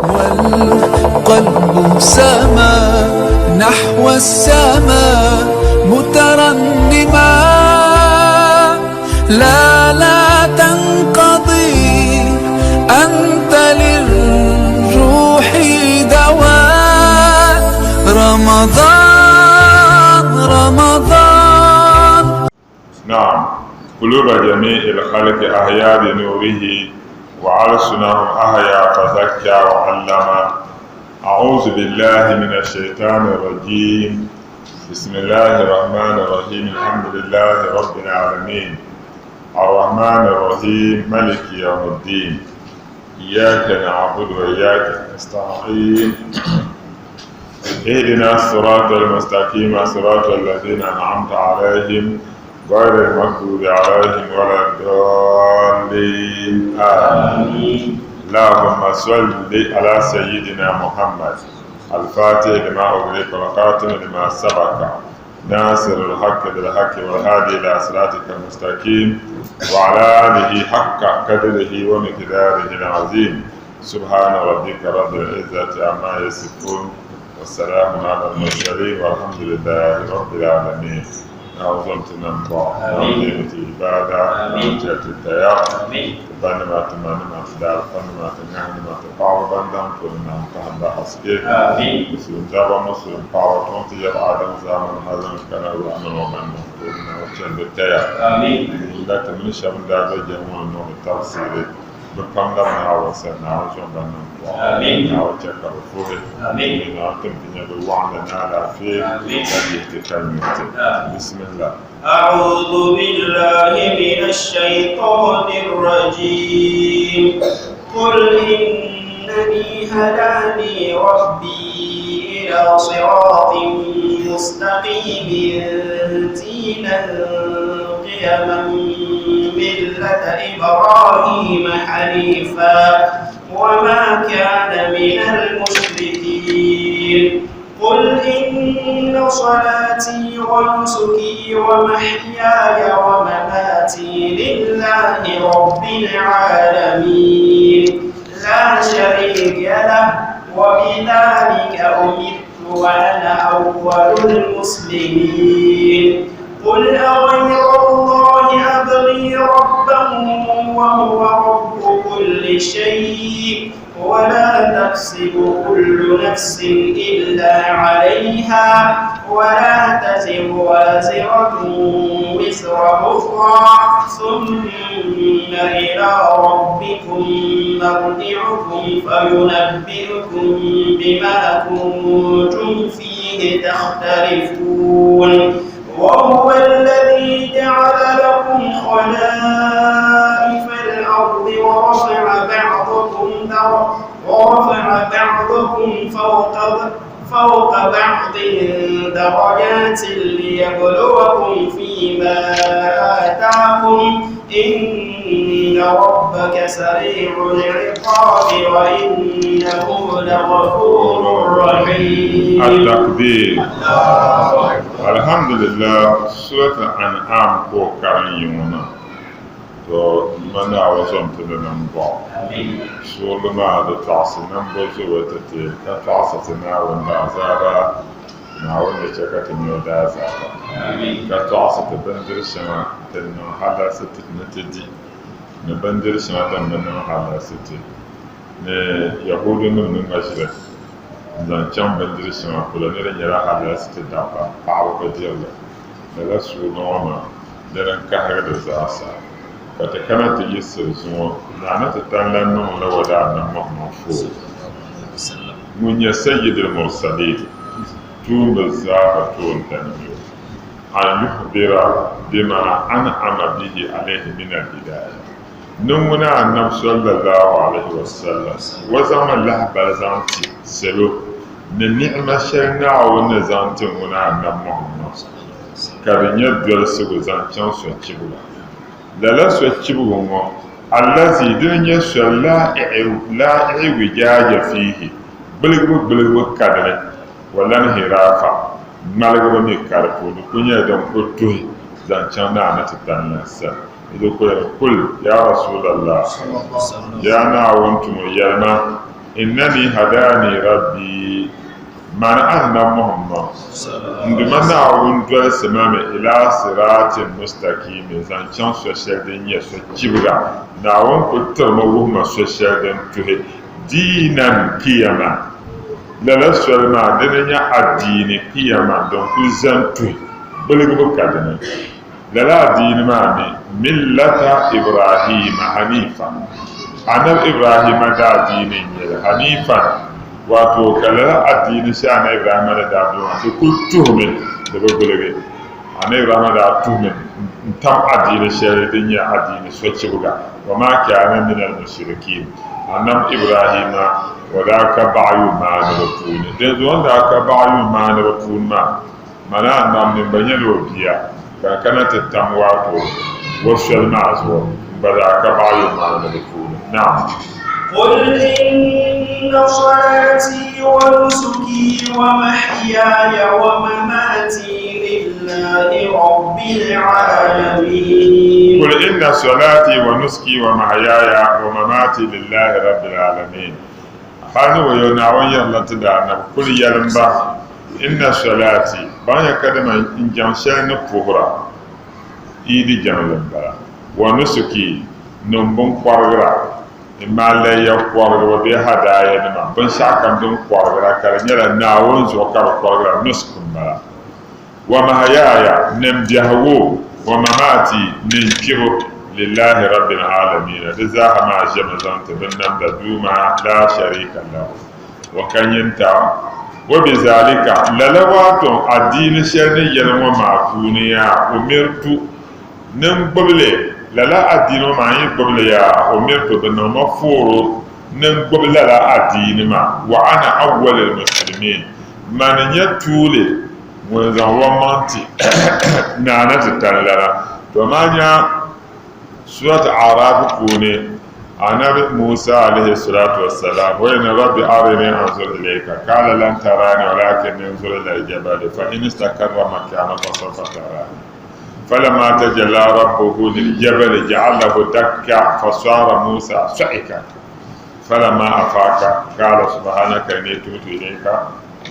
والقلب سما نحو السماء مترنما. لا تنقضي أنت للروح دواء. رمضان. نعم، قلوب جميع الخلق أحيا بنوره وعرشناهم أحيا فزكى وعلم. أعوذ بالله من الشيطان الرجيم. بسم الله الرحمن الرحيم. الحمد لله رب العالمين الرحمن الرحيم ملك يوم الدين. إياك نعبد وإياك نستعين. اهدنا الصراط المستقيم صراط الذين أنعمت عليهم غير المغضوب عليهم ولا الضالين. آمين. اللهم صل على سيدنا محمد الفاتح لما أغلق والخاتم لما سبق ناصر الحق بالحق والهادي إلى صراطك المستقيم وعلى آله حق قدره ومقداره العظيم. سبحان ربك رب العزة عما يصفون والسلام على المرسلين والحمد لله رب العالمين. نعوذ تنبع نعوذ عبادة نعوذ التيار بنما تمنما تدار فنما تنهنما تقاو بندم كلنا تهدى حسكي مسلم جابا مسلم قاو تنتي آدم زامن هزم كنا وعمل ومن كلنا وشند التيار لا تمنش من دار جمعون نوم التفسير بكم لم نعوذ نعوذ بندم نعوذ جكر فوه نعوذ تنتي وعندنا على فيه بسم الله. أعوذ بالله من الشيطان الرجيم. قل إنني هداني ربي إلى صراط مستقيم دينا قيما ملة إبراهيم حنيفا وما كان من المشركين. قل إن صلاتي ونسكي ومحياي ومماتي لله رب العالمين لا شريك له وبذلك أمرت وأنا أول المسلمين. قل أغير الله أبغي ربا وهو رب كل شيء ولا تكسب كل نفس إلا عليها ولا تزر وازرة وزر أخرى ثم إلى ربكم مرجعكم فينبئكم بما كنتم فيه تختلفون. وهو الذي جعل لكم خلائف الأرض ورفع بعضكم فوق بعض درجات ليبلوكم فيما آتاكم إن ربك سريع العقاب وإنه لغفور رحيم. التقدير. الحمد لله. سورة الأنعام كو كان يونا تو منا وزم تنبع سورة ما هذا تعصي نمبر زوجتي كتعصتنا والنازارة نعود لشكة النودازارة كتعصت بندر السماء تنو حالا ستة نتدي نبندر السماء تنو حالا ستة يهود من مشرق zancen bindiri sima kula nira nyɛla halasi dabba paɣaba ka dirili lala suunɔɔma dini kahigiri zaasa ka ti kana ti yi siri zuŋɔ naani ti tanla niŋla wadaana Muhammad foo ŋun nyɛ sayyidul mursalin tuumbi zaaha toontanimi an yukhbira bima an'ama bihi alayhi min al-hidaya niŋuna annabi sallallahu alayhi wa sallam wa zaŋmi lahabali zaŋ ti salo ni ni'ima shɛli Naawuni ni zaŋ ti ŋuna annabi Muhammad ka di nyɛ dolisigu zaŋ chaŋ sochibuga lala sochibugu ŋɔ allazi dini nyɛ soli la iwijaaja fiihi biligibu kadili wala ni hiraafa ŋmaligibu mi ka di puuni ku nyɛla din ku tuhi zaŋ chaŋ naani ti tanna sa ido ko kul ya rasulallah ya Naawuni tumo yɛlima إنني هداني ربي من أن محمد عندما نعود سمام إلى صراط مستقيم زانشان سوشيالدين يسوكيبرا نعود كتر موهما سوشيالدين تهي دينا كيما لا سولما دنيا الدين كيما دونك زانتوي بلغ بكادنا لا دين ما ملة إبراهيم حنيفا أنا إبراهيم دا دين حنيفا wato kala addini sai ana Ibrahim da dabo to kultuhumin da bagulage ana Ibrahim da tuhumin tam addini sai din ya addini soce buga wa ma kana min al-mushrikin annam Ibrahim wada ka ba'yu ma da batuni dan zuwan da ka ba'yu ma da batuni ma mana annam min banyalo biya ka kana tattam wato wasal ma'azwa bada ka ba'yu ma da batuni na'am قل إن صلاتي ونسكي ومحياي ومماتي لله رب العالمين قل إن صلاتي ونسكي ومحياي ومماتي لله رب العالمين هذا ويناوي الله تدعنا كل يلمبا إن صلاتي بايا كدما إن جانشان نفورا إيدي جانلمبا ونسكي نمبون قرغرا imala ya kwarga be hadaya ni ma ban shakam dun kwarga kala nyala nawon zo kar kwarga nuskun ba wa mahayaya nam jahwo wa mamati min kiro lillahi rabbil alamin da za ma jama'an ta bin nan da duma la sharika lahu wa kanyanta wa bizalika lalawato addini sharri yalwa mafuniya umirtu nan bable lala addini ma yi gbobla ya umirtu bin mafuru nan gbobla la addini ma wa ana awwalul muslimin man yatule mun zan wamanti na na tattala to manya surat araf kune annabi Musa alaihi salatu wassalam wa inna rabbi arini anzur ilayka qala lan tarani walakin anzur ila al-jabal fa in istakarra makana fa sawfa tarani فلما تجلى ربه للجبل جعله دكا فصار موسى صعقا فلما أفاق قال سبحانك إني تبت إليك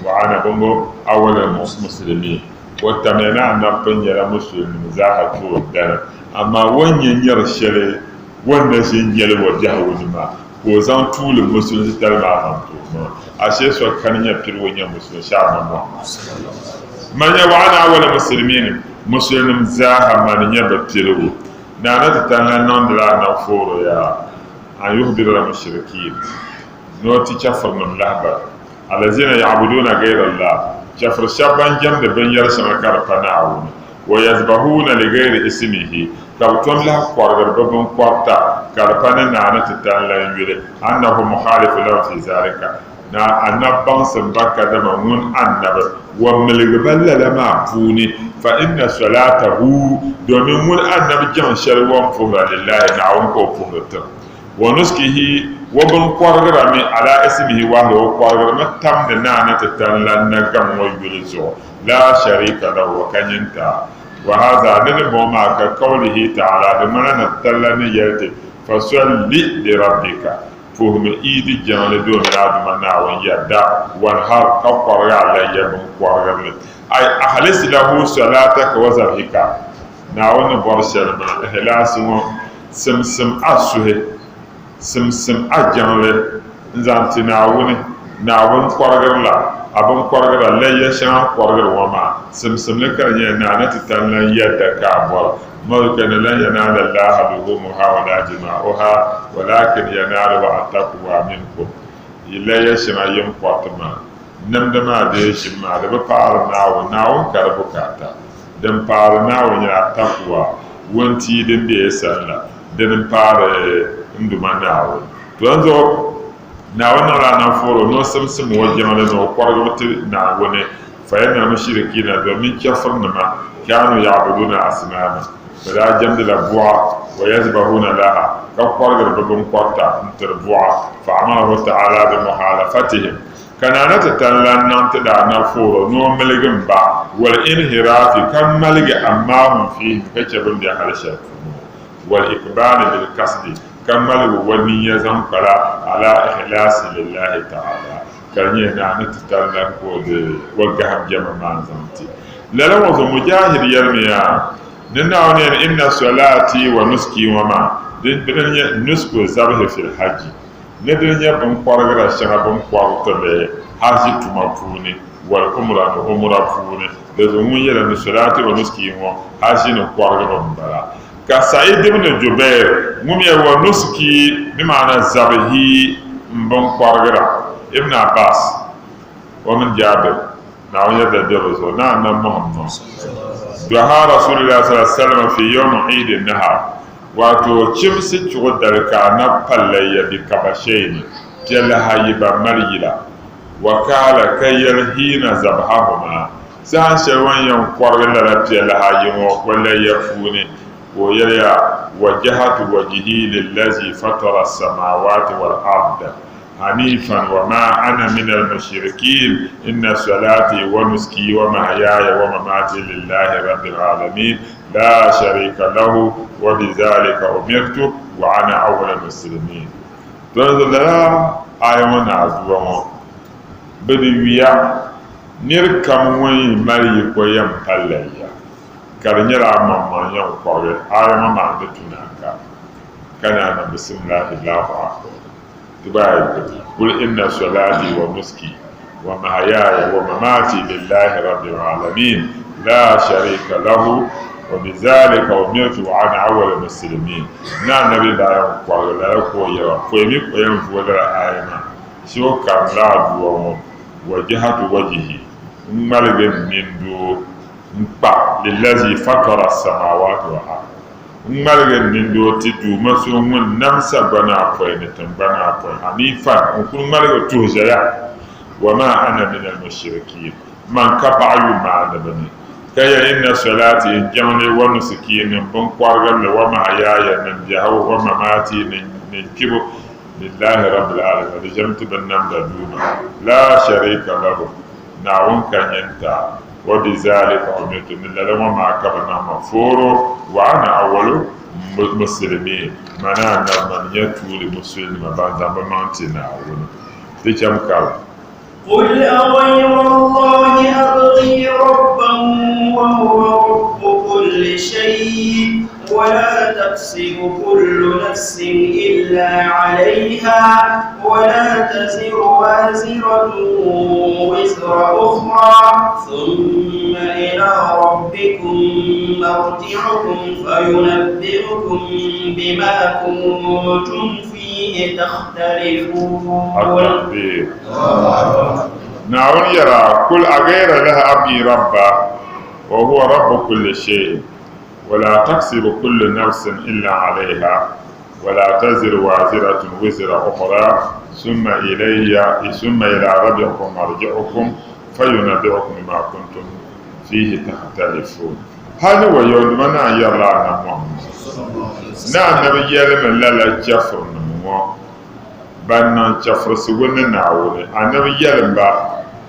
وأنا بمو أول المسلمين وتمنع أن نبني المسلم زاهد الدار أما وين يرشل وين ينجل وجهه ونما وزان طول المسلم تلمع همتو أشياء كان يبتل وين المسلم شعب محمد من يوعنا أول المسلمين مسلم زاها من يبتلو نانا تتانا نندلا نفورو يا أن يخبر المشركين نوتي كفر من لهبا الذين يعبدون غير الله كفر شابان جمد بن يرسم كارفناون ويذبحون لغير اسمه كوتون لا قرر ببن قرطا كارفنا نانا تتانا يولي أنه مخالف له في ذلك na annaban sun baka da mamun annaba wa milgballa lama funi fa inna salatahu domin mun annabi jan sharwan fuhra lillahi na'un ko fuhrata wa nuskihi wa bin qargara min ala ismihi wa huwa qargara matam da na tatallan na gam wa yulzo la sharika lahu wa kanyanta wa hadha dan ma ka qawlihi ta'ala da mana tallan yati fa salli li rabbika فهم إيد جانل دون راد منا ويدا وانهار كفر على يبن قارن أي أخلص له صلاتك وذبحك ناون برشل من إخلاص سمسم أسوه سمسم أجانل زانت ناون قارن لا أبن قارن لا يشان قارن وما سمسم لك ينانا تتنا يدا كابر ملكن لا ينال الله لحومها ولا دماؤها ولكن ينال التقوى منكم إلا يشمع ينقطما نمدما ديشما دبقار ناو كربكاتا دم بار ناو يا التقوى وانتي دم بيسالا دم بار ندما ناو تونزو ناو نرى نفورو نو سمسم وجمال نو قرغت ناو فإن المشركين دومين كفرنما كانوا يعبدون أصناما فلا جمد لبوع ويذبحون لها كفر ربهم قطع تربوع فأمره تعالى بمخالفتهم كان نتتلى ننتدى نفور نو ملغم با والانحراف كم ملغ أمام فيه كتب دي حرشة والإقبال بالكسد كمل ونية زنقلا على إخلاص لله تعالى كان ينعني تتعلم بود وقهم جمع ما زمتي لا وضع مجاهد يرميا ننعوني إن صلاتي ونسكي وما دين نسك وزبه في الحج ندين بنقرغ الشنا بنقرغ تبه حاجي تمافوني والعمرة فوني دزمون يلا صلاتي ونسكي وما حاجي نقرغ بمبلا كسعيد بن جبير ممي ونسكي بمعنى زبهي بنقرغ ابن عباس ومن جابر نعم يدا جبزو نعم محمد دعا رسول الله صلى الله عليه وسلم في يوم عيد النهار واتو چمسي چو دركا نبال بكبشين تلها يبا مريلا وكال كي يلهين زبحهما سان شوان ينقر للا تلها يمو ولا يفوني ويليا وجهت وجهي للذي فطر السماوات والأرض حنيفا وما أنا من المشركين إن صلاتي ونسكي ومحياي ومماتي لله رب العالمين لا شريك له وبذلك أمرت وأنا أول المسلمين. تنزل لا آيوانا عزوهم بدويا نركم وين مريك ويم قليا كرنيرا ماما يوم قوي آيوانا ما عندتنا كان أنا بسم الله الله أكبر تبارك قل إن صلاتي ونسكي ومحياي ومماتي لله رب العالمين لا شريك له وبذلك أمرت وأنا أول المسلمين. نعم نبي لا يقول لا يقول يقول يقول آيما شو كان لا دوام وجهة وجهي ملك من دو للذي فطر السماوات والأرض مالغن نندو تدو مسو من نمسا بنا فين تنبنا فين حنيفا وكل مالغ توجيا وما أنا من المشركين من كبع ما نبني كي إن صلاتي جمعي ونسكي نبن قرغل وما يايا ننجهو ومماتي ننكبو لله رب العالمين لجمت بنام دوما لا شريك له نعون كان ينتا وبذلك أمرت من لما ما كبرنا مفورو وأنا أول مسلمين منا نمن يتولي مسلم بعد ما أنتنا أول تجمع كلام قل أغير الله أبغي ربا وهو رب كل شيء ولا تكسب كل نفس إلا عليها ولا تزر وازرة وزر أخرى ثم إلى ربكم مرجعكم فينبئكم بما كنتم فيه تختلفون. نعم يرى كل أغير لها أبي ربا وهو رب كل شيء ولا تكسب كل نفس إلا عليها ولا تزر وازرة وزر أخرى ثم إلى ربكم مرجعكم فينبئكم بما كنتم فيه تختلفون. هذا هو يوم منا يرى محمد نعم نبي يلم لا جفر نمو بنا جفر سوون نعول النبي يلم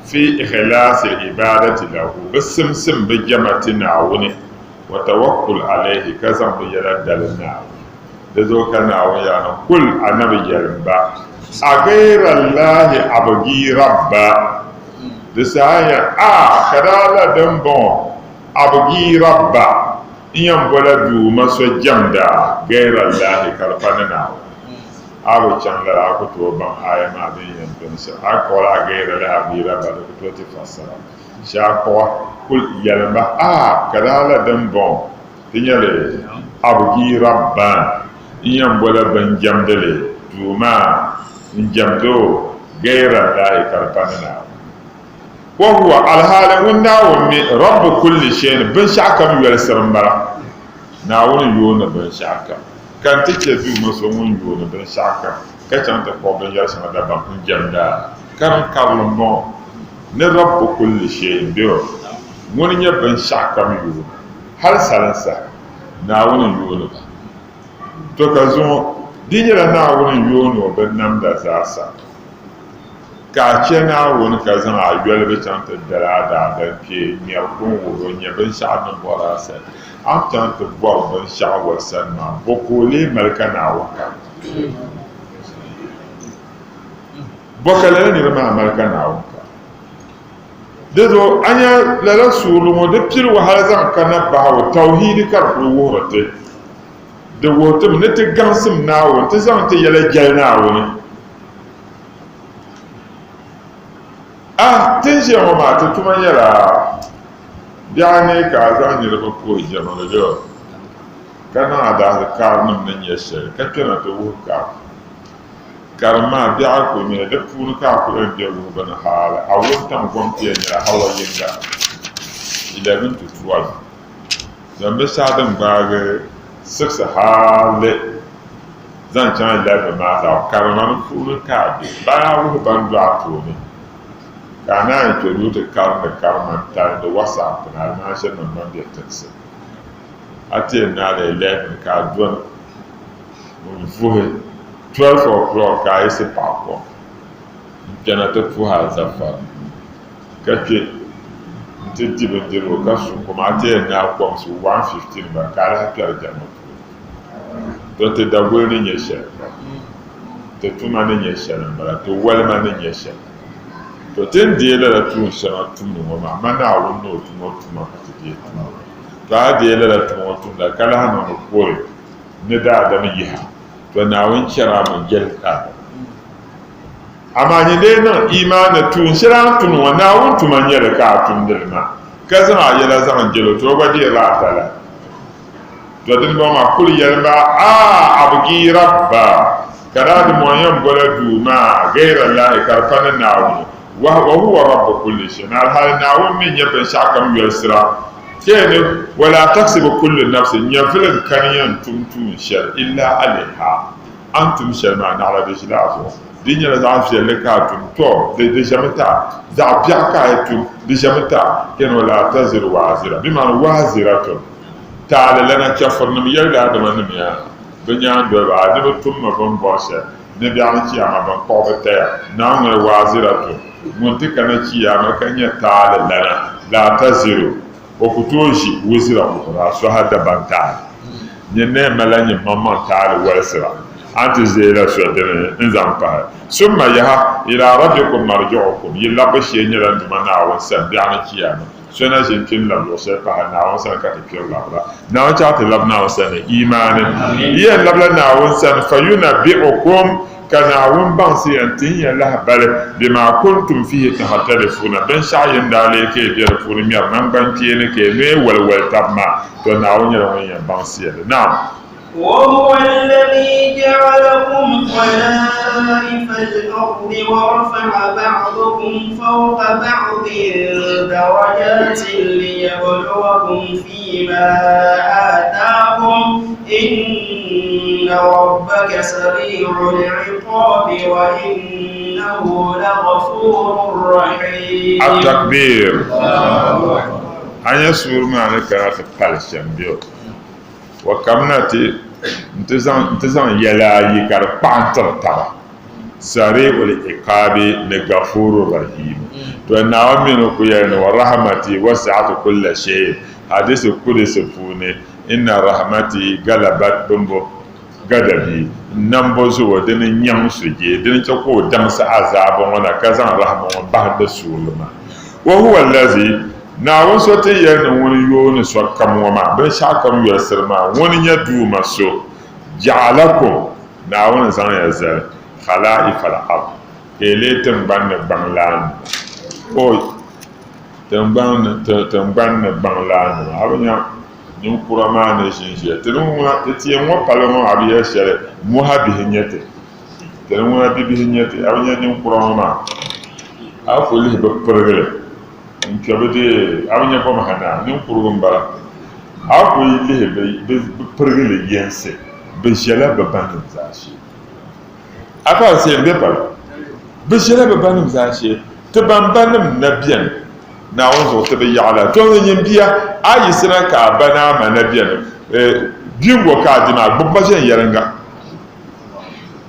في إخلاص العبادة له بسمسم بجمة نعول وتوكل عليه كزم بيلا دلنا لذوك نعول يعني كل النبي يلم أغير الله أبغي ربا دسايا كدالا دمبون أبغي ربا إيام بلدو مسو جمدا غير الله كالفننا أبو چندر أكو توبان آية ما بين ينتنسى أكو لا غير الله أبغي ربا لكو تفسر شاكو كل يلمبا كدالا دمبون تنيالي أبغي ربا إيام بلدو جمدلي دوما جمدو غير الله كالفننا وهو الحال وناومي رب كل شيء بن شاكم يلسرمبرا ناون يونا بن شاكم كان تكذو مسومون يونا بن شاكم كان تقوم يلسما دبا جمدا كان كارلمو نرب كل شيء بيو من يبن شاكم يونا هل سالنسا ناون يونا تو كازون دينيرا ناون يونا بن نمدا زاسا ka chena won ka zan a yelbe chanta dara da ke ni akon wo nya ben sha na bora sa am chanta bo ben sha wa san ma bokole malka na waka bokale ni ma malka na waka dedo anya la rasulu mo de pir wa halazan kana ba wa tauhid kar ko wote de wote ne te gansim na won te zan te yele gel na won tin shi ma ma ta tuma yara ya ne ka za ni da ko jama'a da kana da karnum nan ya shi ka kana to wuka karma bi'a ko ne da furu ka ko da wo bana hala a wutan gwamnati ne hawa yinga 11 to 12 dan be sadan ba ga 6 hale zan can 11 ma ta karma furu ka ba wo ban da to ne kana introduce karma ta da WhatsApp na national number text ati na da 11 ka don mun fuhe 12 o'clock ka ese papo jana to fu ha zafa kace titi bendiro ka su kuma ati na kwa su 115 ba kala ta jama to te da gwe ni nyesha te tuma ni nyesha ba to walma ni nyesha to ten die la tu shara tu no ma mana won no tu no tu ma ti die tu ta die la tu no tu da kala ha no ko ne da da ni ha to na won shara mun gel ka amma ni de no imana tu shara tu no na won tu man yele ka tu ndel ma ka zama yela zaman gelo to ba die la tala to den ba ma kul yelba abgi rabba kada di moyen bola du ma gaira la karfana na won وهو رب كل شيء هل ناوم من يبن شاكم يسرا كين ولا تكسب كل نفس يفلن كان ينتم شر الا عليها انتم شر ما على دجلافو دين لا زعف لكاتم تو دي جامتا زعف ياكايتم دي جامتا كين ولا تزر وازره بما وازره تعالى لنا كفرنا يلا ادم نميا بنيان دو بعد بتم بن بوشه نبي عن شيء ما بن قوبته نعم وازره monte kana kiyama kanya taala lana la taziru o kutoji wizira ko so hada banta nyene malanye mamma taala walsira antu zela so de nzampa summa yaha ila rabbikum marji'ukum yilla bashi nyala ndumana wa sabbi'ana kiyama so na jinkin la lo se pa na wa sa ka ti la na wa cha ti labna wa sa imanin yen labla na wa sa fayuna bi'ukum kana won bansi antin ya la bale bima kuntum fihi tahtalifuna ben shayin dale ke biyar furu mi nan banti ne ke me walwal tabma to na won ya bansi ya na وهو الذي جعلكم خلائف الأرض ورفع بعضكم فوق بعض درجات ليبلوكم فيما آتاكم إن ربك سريع العقاب وإنه لغفور رحيم. التكبير. أن يسمر معك في الشمبيو وكمناتي انتزان يلا يكار بانتر تبا سريع العقاب لغفور رحيم تو ناومين كوين ورحمتي وسعت كل شيء حديث كل سفوني إن رحمتي غلبت بمبو غدبي نمبوزو ودن نيام سجي دن تشكو دمس عذاب ولا كزان رحمه بعد سولما وهو الذي na won so te yer no won yo ne so kam wo ma be sha kam yo sirma won nya du ma so ja'alakum na won zan ya zal khala'if al-ard ele tamban banglan o tamban banglan abanya ni kurama ne shinje tenu te tie mo paloma abiye shere mo habi hinyete tenu mo habi hinyete abanya ni kurama afuli be pergele nkabede awnya ko mahana ni kurugum bara ako ile be pergele yense be jela be banim zashi aka se be par be jela be banim zashi te bambanim nabiyan na wonzo te be yala to nyen biya ayi sira ka bana ma nabiyan bingo ka dina bubba jen yaranga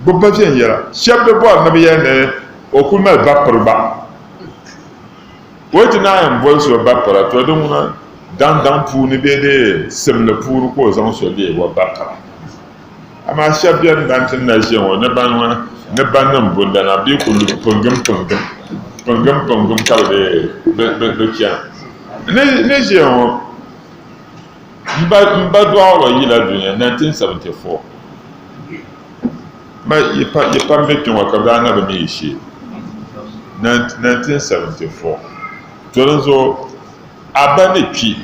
bubba jen yara shebbe bo nabiyan o ku mal bapperba wote na yan bol so bappera to dum na dan puuni be de semle puuru ko zan so le wa bappera ama shabiyan dan tin na jewo ne ban nan bunda na bi ku pungum ka de kian ne jewo mba do yi la dunya 1974 ma yipa mbekin wa kabda na ba mi shi 1974 to zo abane pi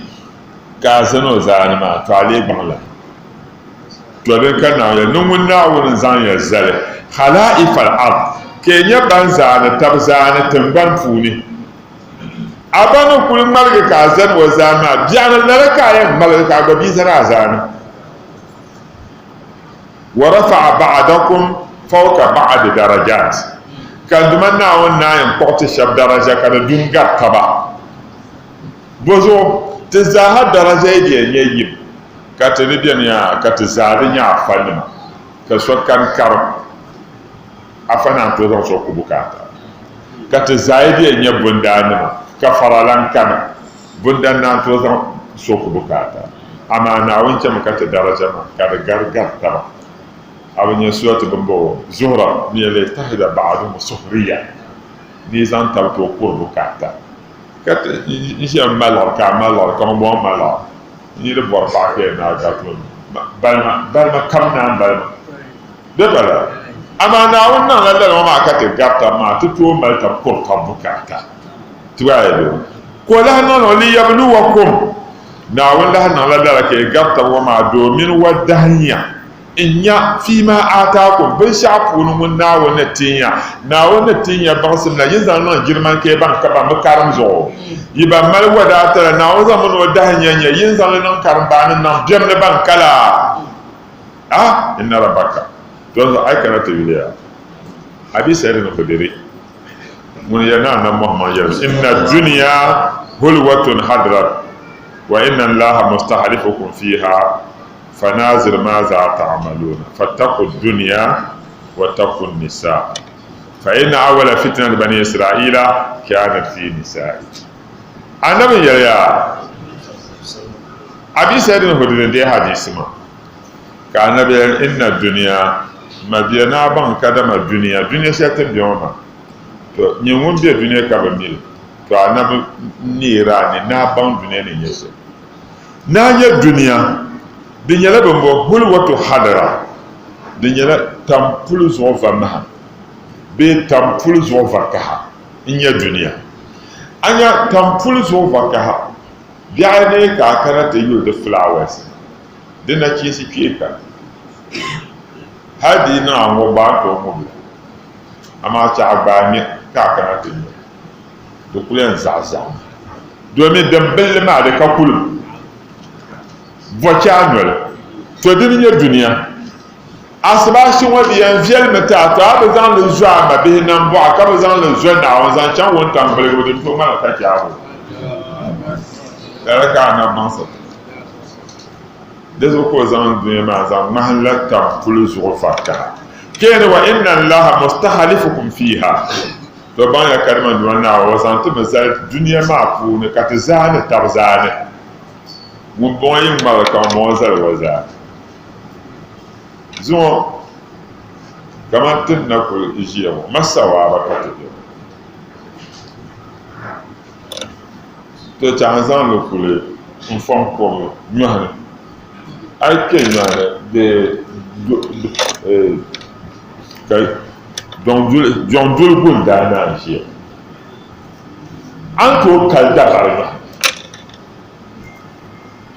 ka zano zani ma to ale bangla to den kana ya nun na wurin zan ya zale khala'if al-ard kenya ban zana tabzana tamban funi abana kulin malga ka zan wa zama biyan laraka ya malga ka ga bi zana zana wa rafa'a ba'dakum fawqa ba'd darajat kan dumanna wannan yan porte shab daraja kana dunga taba bozo tizaha daraja yi yayi ka tani biyan ya ka tizari ya fannin ka so kan kar afana to zo ku bukata ka tizai ya bundana ka faralan kan bundan na to zo so ku bukata amma na wancan ka ta daraja ma ka da gargar ta abin ya suwata bambo zuhra ni le tahida ba'du suhriya ni zan tabto ku bukata ka ni malar ka mo malar ni le bor ba ke na ga to balma kam na balma de bala ama na wannan lalle ma ka te gata ma tutu mal ta ko ta bukata tuwaye ko la no li yabluwakum na wannan lalle ke gata wa ma domin wadanya inya fima atakum bin shafu mun na wannan tinya ban sun na yin zanon girman ke ban ka ba makaram zo yi ba mal wada ta na wa zaman wadanya yin zanon karban nan jam ne ban kala inna rabbaka to ai kana ta biliya abi sai da kudiri mun yana nan muhammad ya inna dunya hulwatun hadrat wa inna allaha mustahlifukum fiha fanazir ma za ta'maluna fattaqu dunya wa taqu nisa fa inna awwala fitnat bani isra'ila kanat fi nisa'i annabi ya abi sai da kudiri dai hadisi ma ka annabi inna dunya mabiyana ban kadama duniya sai ta biyo ma to nyin won biya duniya ka ba mil to anabi nira ni na ban duniya ne yese na ya duniya dunya la bombo hulwatu hadara dunya la tampulu zo va ma be tampulu zo va ka in ya duniya anya tampulu zo va ka biya ne ka kana ta yi da flowers dina ci si ka hadi na wo ba to mo bi ama cha agba ni ka kana te ni to kulen zaza do mi dembel ma de ka kulu vocha annuel to din ye dunia asba shi wodi yan viel meta to aba zan le joa ma be nan bo aka ba zan le joa na won zan chan won tambele go de to ma ta kya ho dara ka na mansa dezo ko zan dunya ma zan mahallata kullu zurfaka kene wa inna allaha mustahlifukum fiha to ban ya kalma duwana wa zan to mazal dunya ma fu ne katazane tarzane mun bon yin ma ka mo zal waza zo kama tin na ko ijiya masawa ba ka to chanzan lo kule un fon ko nyane ai kenyane de kai John Dul Gunda na shi an to kalda barba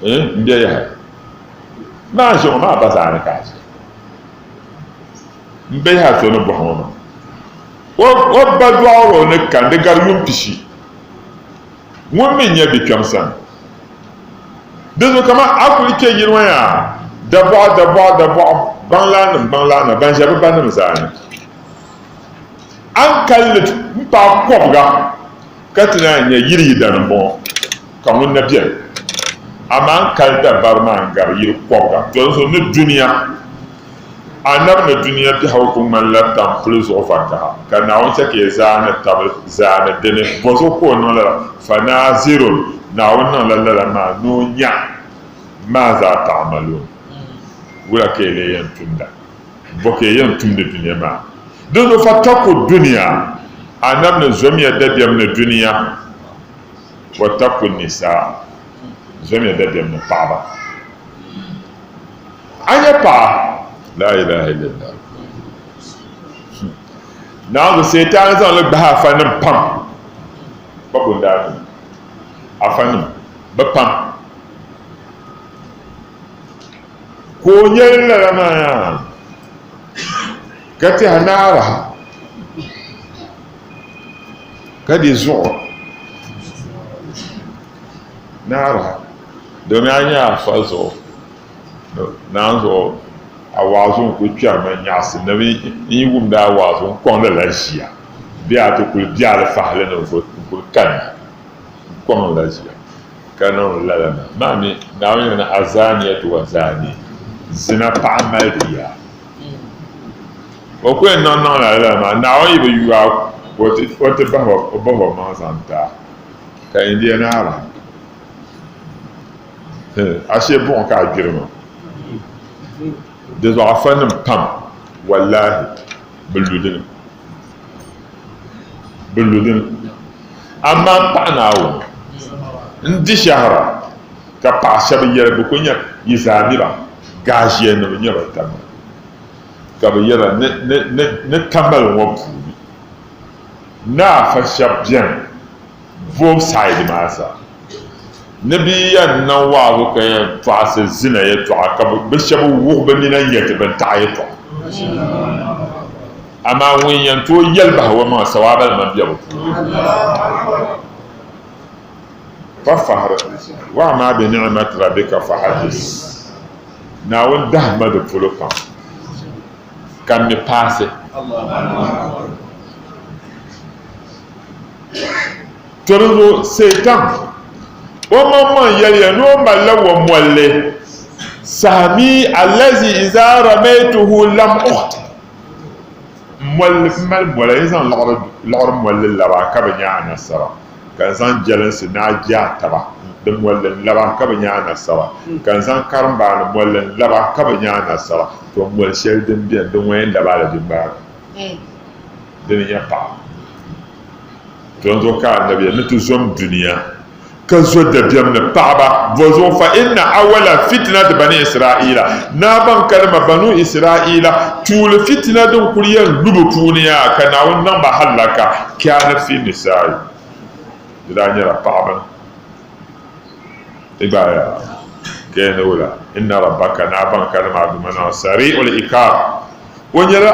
ndiye ya na shi ma ba za ka shi mbe ha to no bohoma o ba duaro ne kan de gar yum pishi won me nya bi kamsan dezo kama akuli ke yirwa ya dabo bangla na ban jabe ban mzani an kallit mpa kwabga katina nya yiri dan bon kamun na biya amma an kalda barma ngar yiri kwabga to so ne duniya anab na duniya bi hawa kun man la tampul zo faka ka na won take zana tab zana dene bozo ko no la fanazirun na wannan lallala ma no nya ma za ta'malun wala ke le yan tunda boke yan tunda duniya ma don fa tako duniya anab na zomiya dadiyam na duniya wa tako nisa zomiya dadiyam na paba anya pa la ilaha illallah na go setan zan lo ba fa nan pam babu da afani ba pam ko nyella la ma kati hanara kadi zuwa nara domin an yi a fazo na zo a wazon ku tuya man yasi na bi yi wum da wazon kon da lafiya biya to ku biya da fahle na ku kan kon lafiya kanon lalana mami na wani na azaniyatu wa zani zina ta'amaliya ko en non la ma na o yi yuwa wata bawa ma santa ka indiana ara ashe bon ka girma da zuwa fannin pam wallahi bulludin amma pa na wo ndi shahara ka pa shabi yar bu kunya yizami ba gajiye no nyaba tam ka ba yara ne tambal wo puri na fa shabjan vo side masa nabiyan nan wa ko kay fasa zina ya to aka ba shabu wo ba ni nan yata ban ta ya to amma won yan to yalba wa ma sawabal man biya ku fa fahar wa ma bi ni'mat rabbika fa hadis na won dahmadu fulukan kan mi passe torozo setan o mamma yaliya no malla wa mulle sami allazi idza ramaituhu lam uht mulle mal mulle izan lor mulle laba ka banya nasara kan san jalan sina ja taba dum mulle laba ka banya nasara kan san karamba mulle laba ka banya nasara to mulle shel din biyan dum wayin laba da dimba din ya pa don zo ka annabi na tu zom duniya ka zo da biyam na paba vozo fa inna awala fitnat bani isra'ila na ban kalma banu isra'ila tul fitna dun kuriyan lubu puniya kana wannan ba halaka kana fi nisa'i didanya ra paba ibaya kana wala inna rabbaka na ban kalma bi mana sari'ul ikab wonyala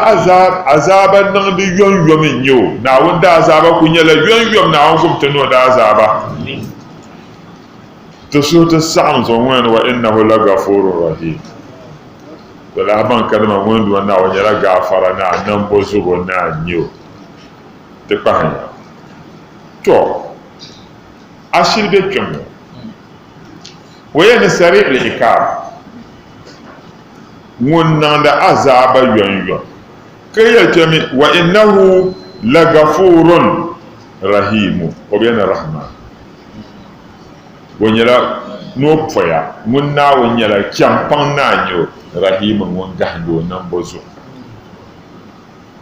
azaban nan di yon yomin yo na wanda azaba kunyala yon yom na wangum tano da azaba to so ta sa'an zo wan wa innahu lagafurur rahim to la ban kalma wanda wannan wanyala gafara na nan bozo na nyo te pahanya to ashirbe kemo wayana sari'ul ikab wannan da azaba yon kai ya ce mi wa innahu lagafurun rahimu o bena rahma wonyala no poya munna wonyala champan nanyo rahimu wonga ndo nan bozo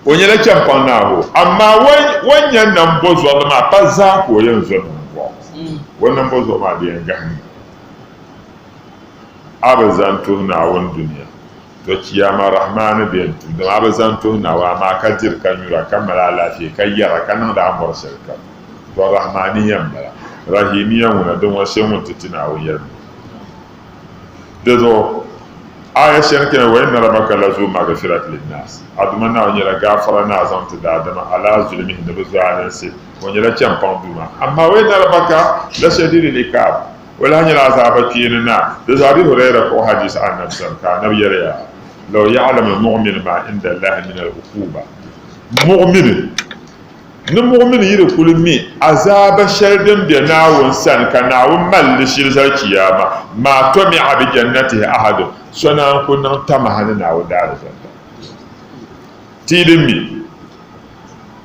wonyala champan naho amma wanyan nan bozo ma paza ko yanzu nan wannan bozo ma da yanga abazan to na won duniya to kiyama rahmanu bin da abazan to na wa ma kajir kan yura kamala lafi kayyara kan da amur shirka to rahmaniyan bala rahimiyan wona don washe mun titina wayar dazo aya shirka wa inna rabbaka lazu maghfirat lin nas adumana wanyara gafara na azamta da adama ala zulmihi da buzalan sai wanyara can panduma amma wa inna rabbaka la shadidul iqab wala hanyar azaba kinina da zabi hurairah ko hadis annabi sallallahu alaihi wasallam لو يعلم المؤمن ما عند الله من العقوبة مؤمن نمؤمن يقول مي عذاب شردن بناون سن كناون مل شرزر كياما ما تمع بجنته أحد سنة كنا تمهن ناو دار زندا tidimi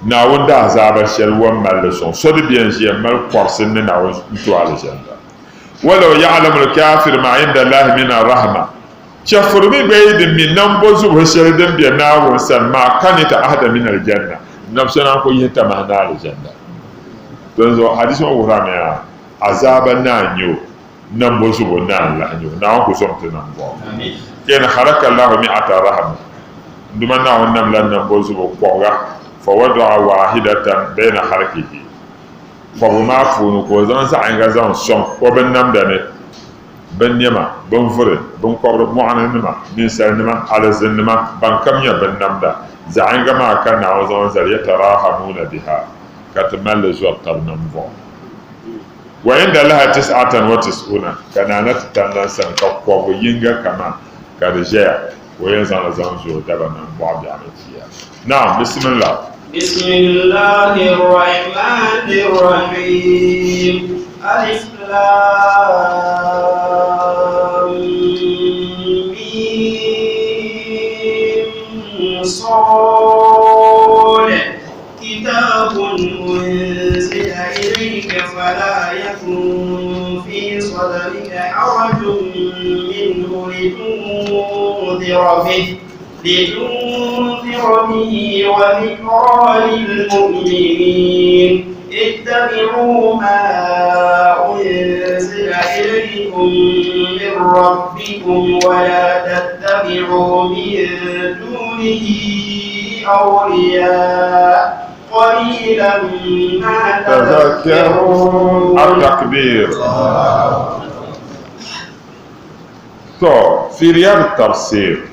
na wanda azaba shel wa mal son so de bien je mal korsin na wa to aljanna walaw ya'lamu al-kafir ma 'inda Allah min ar-rahma chafurmi baydin min nan bozu wa sheridan bi na wa san ma kanita ahada min al-janna nafsana ko yata ma na al-janna don zo hadisi wa qur'ana azaba na nyo nan bozu bo na Allah nyo na ko somte nan bo amin ken haraka Allah mi'ata rahma nduma na wannan lan nan bozu bo koga fa wada'a wahidatan bayna harkihi fa ma funu ko zan sa an ga zan son ko ben nam da ne ben yama ben fure ben ko mu'ana nima min sal nima ala zan nima ban kam ya ben nam da za an ga ma kan na zan zar ya tarahamuna biha katmal zuwa qarnam bo wa inda laha 99 kana nat tan san ka ko yinga kama kadija wa yanzu zan zo da ban bo bi amatiya na'am bismillah بسم الله الرحمن الرحيم ألف لام ميم صاد كتاب أنزل إليك فلا يكن في صدرك حرج منه لتنذر به وذكرى للمؤمنين اتبعوا ما أنزل إليكم من ربكم ولا تتبعوا من دونه أولياء قليلا ما تذكرون التكبير في رياض التفسير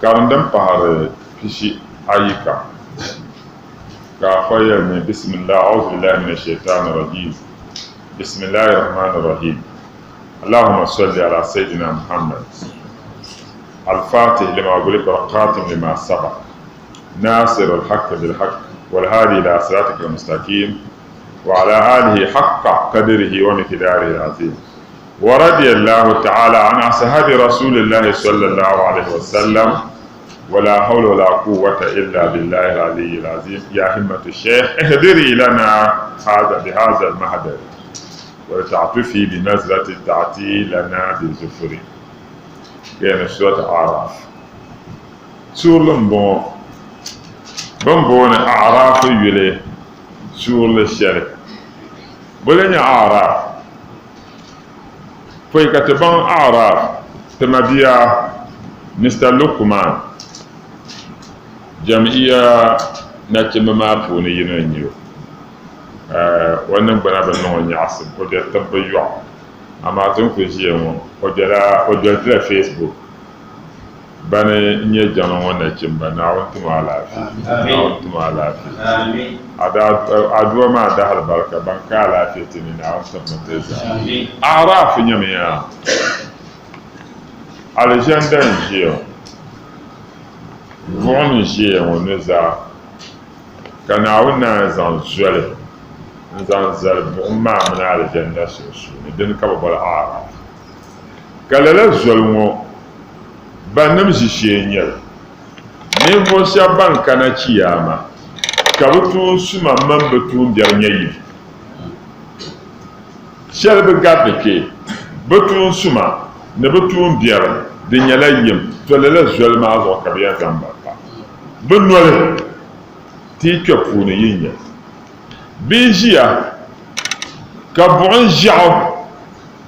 كارندم بحر فيشي أيكا كافية من بسم الله أعوذ بالله من الشيطان الرجيم بسم الله الرحمن الرحيم اللهم صل على سيدنا محمد الفاتح لما أغلق والخاتم لما سبق ناصر الحق بالحق والهادي إلى صراطك المستقيم وعلى آله حق قدره ومقداره العظيم ورضي الله تعالى عن أصحاب رسول الله صلى الله عليه وسلم ولا حول ولا قوة إلا بالله العلي العظيم يا همة الشيخ اهدري لنا بهذا المحضر ولتعطفي بنزلة تأتي لنا بالزفر كان سورة أعراف سورة بون أعراف يلي سورة الشرك بلن أعراف foi ka ban araf tamabiya Mr. Lukman jam'iyya na cimma funi yin yiwo wannan bana ban non ya asib ko da tabbayu amma tun ku ji mu ko da Facebook bana nye jano wannan cimba na wantu malafi amin aduwa ma da albarka ban ka lafiya tini na wantu muteza araf nyamiya alejanda njiyo von njiyo wonuza kana wona zanzwele zanzal umma min alejanda sosu din ka bol araf kala la zolmo banam jishenyel ne vo shaban kana ciyama kabutu suma mambutu bernyayi shelbe gabeke butu suma ne butu bier de nyalayim to le zol ma zo kabiya gamba bunwale ti kapuni yinya bijia kabun jao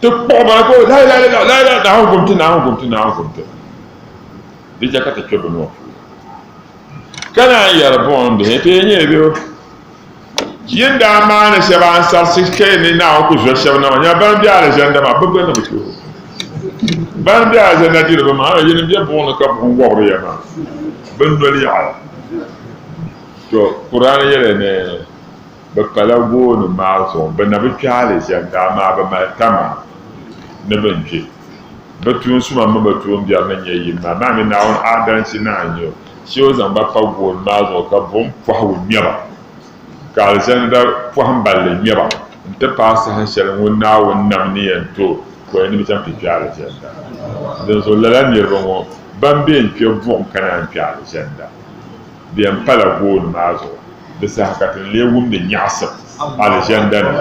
te poba ko la na hukumti bija kata kyobo no kana yarbon de te nyebe yinda amana se ban sa sike ni na ko zo shebe na nya ban bi ala janda ma bugo na bugo ban bi ala janda diro ma ala yin bi bon ka bon woro ya na ban do li ala to qur'an yele ne bakala go no ma so ban na bi ala janda ma ba ma tama ne ban ji batun suma ma batun biyar nan yayi ma mi na on adan si na anyo shi o zamba pa go ma zo ka bom fa hu nyaba ka aljan da fa han balle nyaba nte pa sa han shel won na won nam ni en to ko ni mi tan pi ala jenda den so la ni ro mo bambe en pi bom kana en pi ala jenda biɛn pala gooni maa zuɣu di saha ka ti lee wumdi nyaɣasim aljanna ni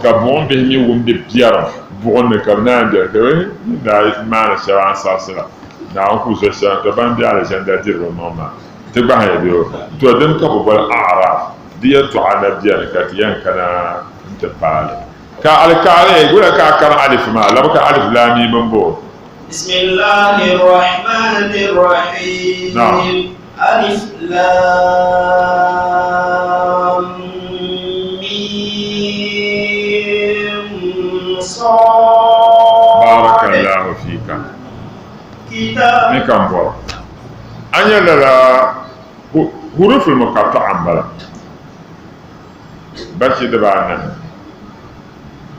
ka buɣum bihi mi wumdi biɛrim buɣum ni ka bi naan dɛli ti daa maani shɛba an saɣasira naawuni ku zo shɛba to ban bɛ aljanna diri bi maŋ maa ti gbaha ya biyo to din ka bi boli araf di yɛltɔɣa na biɛni ka ti yɛn kana n ti paali ka alikaali gula ka kari alif maa labi ka alif laami min bo بسم الله الرحمن الرحيم نعم. ألف لام ميم صاد بارك الله فيك كتاب ni kan bɔra an yɛla la huruful muqatta'a bala bachi dibaa anahi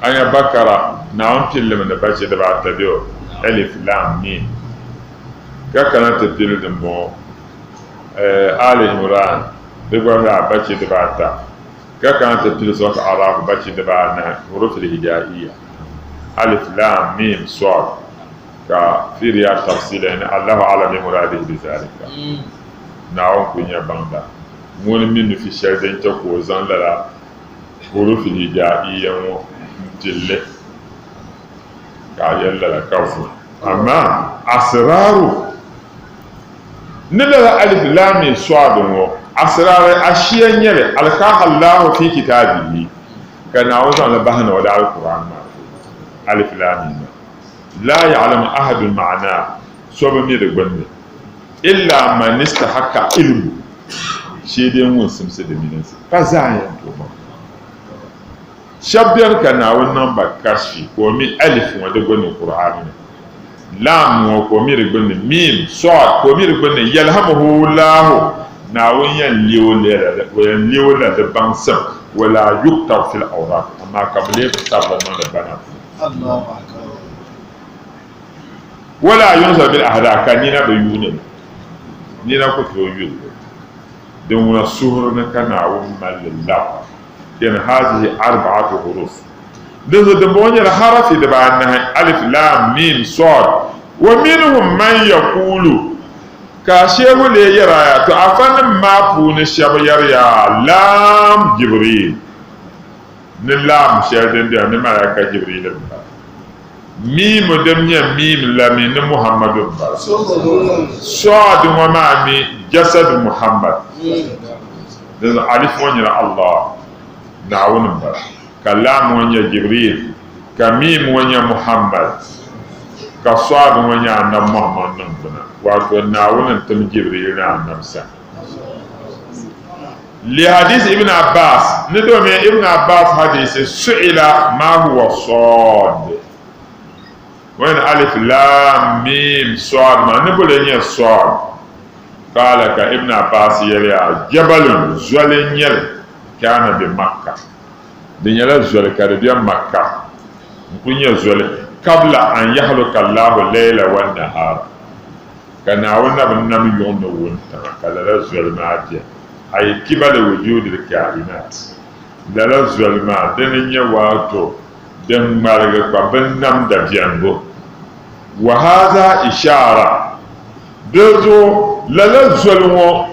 an yɛ bakara naawuni pillim ni bachi dibaa ata biyo alif lam mim ka kana ti pili din bɔŋɔ ali imran di gba zaa bachi dibaa ata ka kana ti pili sɔt araf bachi dibaa anahi huruful hijaiya alif lam mim sad ka firiya tafsila ni Allahu a'lam muradihi bi zalika naawun kunya banda ŋuni min fi shɛli din chɛ ko zaŋ lala hurufi hijaiya ŋɔ tilli ka a yɛli lala ka vu amma asraru ni lala alif lam mim sad ŋɔ asraru a shia nyɛli alkaha Allahu fi kitabihi ka naawun zaŋ la bahina wa da alquran maa alif lam mim لا يعلم أحد المعنى سوى مير غني إلا من استحق علم شيء دين وسم سيد مينس فزايا دوما شابير كان أول نمبر كشفي كومي ألف وده غني القرآن لام وكومي غني ميم صاد كومي غني يلهمه الله ناوين يليو لا دبانسم ولا يكتب في الأوراق أما قبل كتاب من البنات الله أكبر ولا ينزل بالأهداء كان نينا بيونين نينا كتو يول دون السهر كان عوما لله يعني هذه 4 حروف دون دموني الحرف دبانها ألف لام ميم صاد ومنهم من يقول كاشيو لي يرايا تعفن ما بون الشاب يريا لام جبريل نلام شهدين دي ملائكة جبريل ميم دمية ميم لامين محمد صاد ومامي جسد محمد لذا ألف ونيا الله نعون بر كلام ونيا جبريل كميم ونيا محمد كصاد ونيا نم محمد نبنا وقت نعون تم جبريل نعم سا لحديث ابن عباس ندوم ابن عباس حديث سئل ما هو صاد وين ألف لام ميم صاد ما نقول إني صاد قال كابن عباس يلي جبل زول كان بمكة دنيا زول كان بمكة نقول زول قبل أن يخلق الله الليل والنهار كان أولنا بنام يوم ونتا قال زول ما أدي أي كبل وجود الكائنات لا زول ما دنيا واتو دم مالك بنام دبيانبو وهذا إشارة بيرجو للزلمو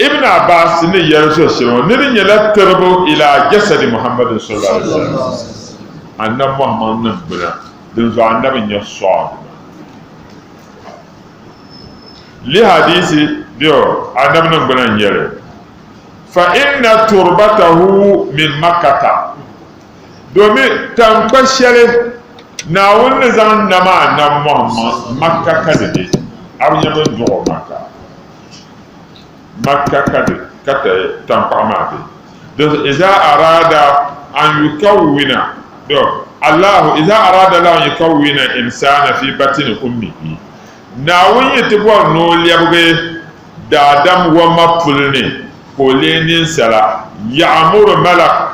ابن عباس نيرسو شنو نري لا تربو إلى جسد محمد صلى الله عليه وسلم أن محمد نبنا دنزو عندما يصعد لحديث ديو عندما نبنا يرى فإن تربته من مكة دومي تنبشر naawun ni zaŋ nama nam Muhammad Makka kadide abu nyɛ bin duɣu Makka kadide kata tankpaɣu maa be donc iza arada an yukawwina donc Allah iza arada la an yukawwina insana fi batni ummihi naawun yi ti bɔri noo lɛbigi daadam wa mapulni ko lee ninsala ya'muru malak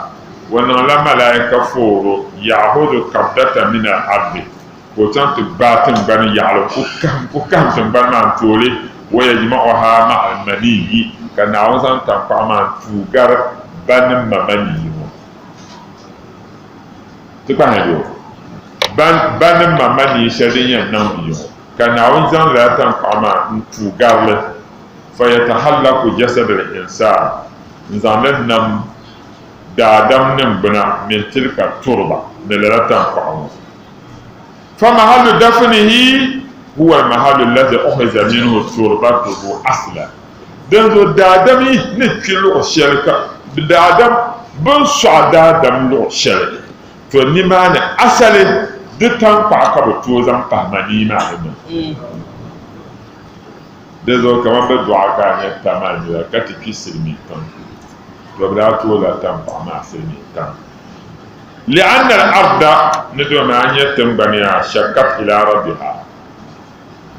wannan la malaika foro yahudu kabdata min al-ardi ko tan to batin ban ya'lu ko kam tan ban man tole waya jima'uha ma al-mani kana wasan tan fa man tugar ban mamani to ka hayo ban mamani shadin yan nan biyo kana wasan la tan fa man tugar le فيتحلق جسد الإنسان نزامن نم دادم نم بنا من تلك التربة نلرتم فعمه فمحل دفنه هو المحل الذي أخذ منه تربته أصلا دنزو دادمي نتكلو الشركة دادم بنصع دادم لو الشركة فنمان أصلي دتان فعكب توزن فهماني معنا دنزو كمان بدعا كان يتماني لكتي كيس الميتان وبدا توزن تنفع سلميتان لأن الأرض ندو ما أن يتنبني شكت إلى ربها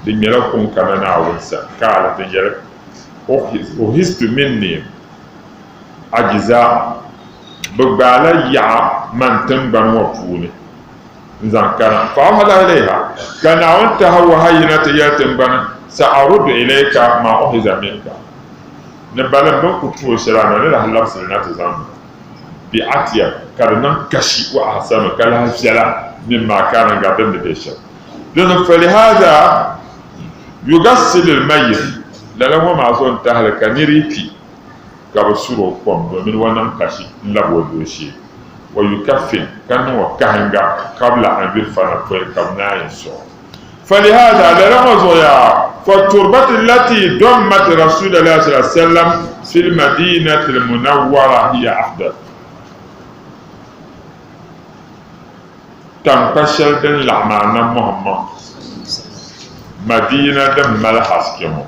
لملكم كمان أولسا قالت نجرب أحست مني أجزاء بقبالة يع من تنبن وفوني نزان كان فأمل إليها كان أنتها وهينة يتنبن سأرد إليك ما أحز منك نبالا بنكو توشرانا لله الله سلنا تزامن بأتيا كان كشي وأحسن كلها فيلا مما كان قبل بديشة لأن فلهذا يغسل الميت لأنه ما أظن تهلك نريكي قبل سورة قم ومن ونم كشي لبو دوشي ويكفن كان وكهنغا قبل أن يرفع قبل ينسو فلهذا لأنه زويا فالتربة التي دمت رسول الله صلى الله عليه وسلم في المدينة المنورة هي أحدث تنقشل دن لعمانا محمد مدينة دن ملحس كمو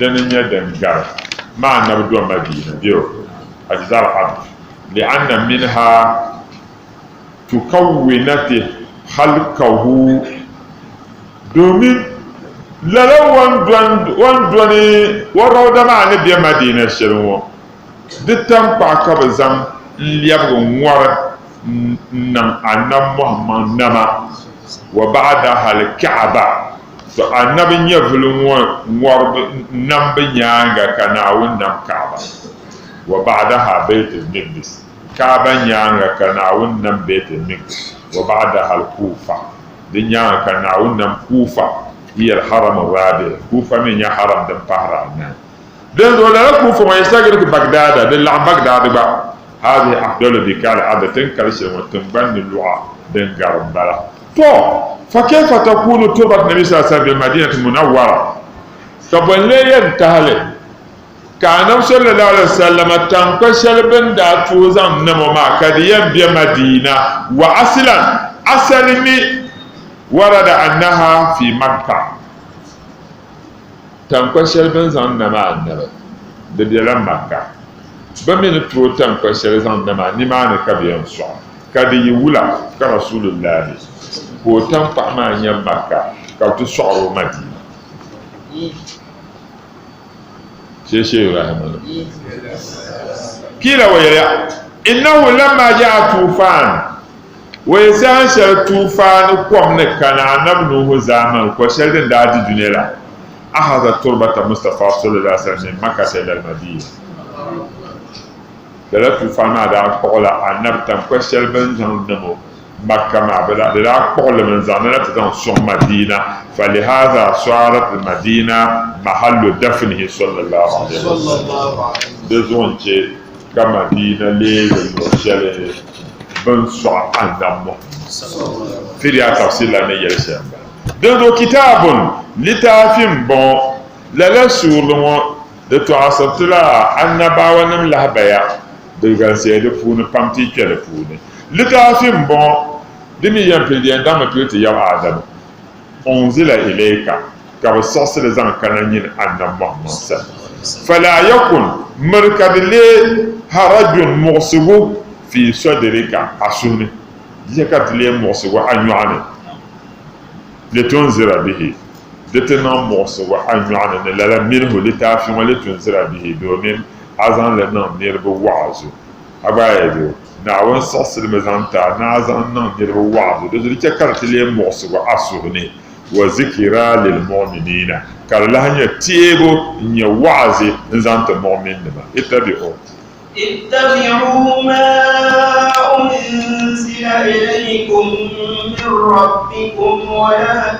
دن يدن غار ما نبدو مدينة ديو أجزاء الحد لأن منها تكونت خلقه دومين للا واندواني ورودا ما نبيا مدينة شلو دتم باكا بزام ليابغ موار نم أنا محمد نما وبعدها الكعبة فالنبي يفلو موار نم بنيانغا كناون نم كعبة وبعدها بيت المقدس كعبة نيانغا كناون نم بيت المقدس وبعدها الكوفة دنيانغا كناون نم كوفة هي الحرم الرابع كوفة من حرم دم بحران دين ولا كوفة ما يستغرق بغداد دين لعن بغداد بقى هذه أفضل ذكار عادة كالشيء وتنبني اللغة دين غرب بلا فكيف تكون تربة النبي صلى الله عليه وسلم بالمدينة المنورة طبعا لا ينتهي كان صلى الله عليه وسلم تنقشل بن داتوزا نمو ما كديا بمدينة وأصلا أصلني ورد أنها في مكة تنقشل بن زان نما النبي بدل مكة بمن تو تنقشل زان نما نما كبيان سوا كدي ولا كرسول الله هو تنقع ما يم مكة كتسعر مدينة شيء رحمه كلا ويلا إنه لما جاء طوفان ويسانشل طوفان قوم نكنا نبنوه زمان وشلدن دادي دنيلا أخذ تربة مصطفى صلى الله عليه وسلم من مكة إلى المدينة دلا طوفان ما دا قول أن نبتم وشل بنزان نمو مكة ما بلا دلا قول من زمان تدان سوم مدينة فلهذا صارت المدينة محل دفنه صلى الله عليه وسلم دزون شيء كمدينة ليه وشل بنصع عندهم في رياض تفسير لنا يرسل دزو كتاب لتافين بون لا سورلمو لتعصبت لا النباوة نم لهبيا دلغان سيدي فون بامتي كيلي فون لتافين بون دمي ينبلي دام بيوتي يوم آدم أنزل إليك كما صوص لزان كنانين عند محمد فلا يكن مركب لي هرج مغصب في صدرك أسوني يكاد لي مغصب أن يعني لتنذر به دتنا مغصب أن يعني لا منه لتافي ولتنذر به دومين أذان لنا نيرب وعزو أبايدو نعوان صوص المزانتا نعزان نيرب وعزو دتنا لي مغصب أسوني وذكرى للمؤمنين قال لها يتيبو يوعزي نزانت المؤمنين اتبعوا ما أنزل إليكم من ربكم ولا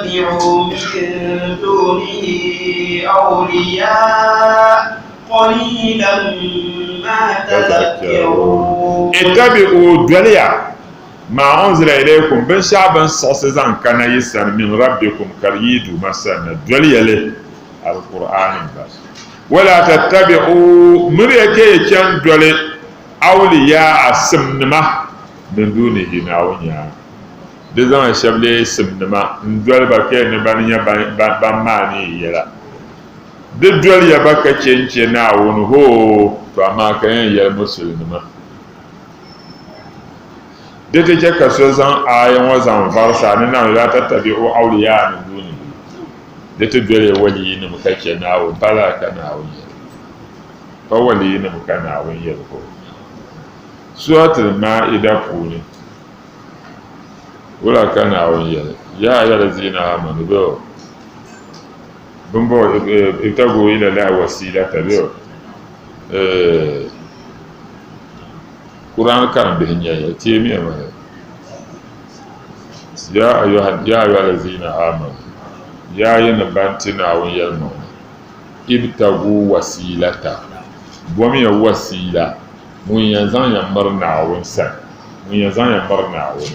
تتبعوا من دونه أولياء قليلا ما تذكرون اتبعوا دوليا ما أنزل إليكم بن شعبا صوصزان كان يسن من ربكم كريدو مثلا دوليا له القرآن بس ولا تتبعوا مريكي كان دولي أولياء سمنما من دونه ناونيا دزان شبلي سمنما ندول بكي نبانيا بماني يلا دول يبقى كينشي ناون هو فما كان يلمسلنما dete ke kaso zan ayan wazan farsa ne na la tattabi'u awliya min duni dete dole wali ne muka ke nawo bala kana awliya fa wali ne muka na awliya ko suratul maida kuni wala kana awliya ya ayyuhallazina amanu do bumbo itago ila la wasila tabi'u Quran kan bihin ya ce mi ma ya ayyuhallazina amanu ya yana bantina won yalma ibtagu wasilata bomi ya wasila mun yanzan ya marna won sa mun yanzan ya marna won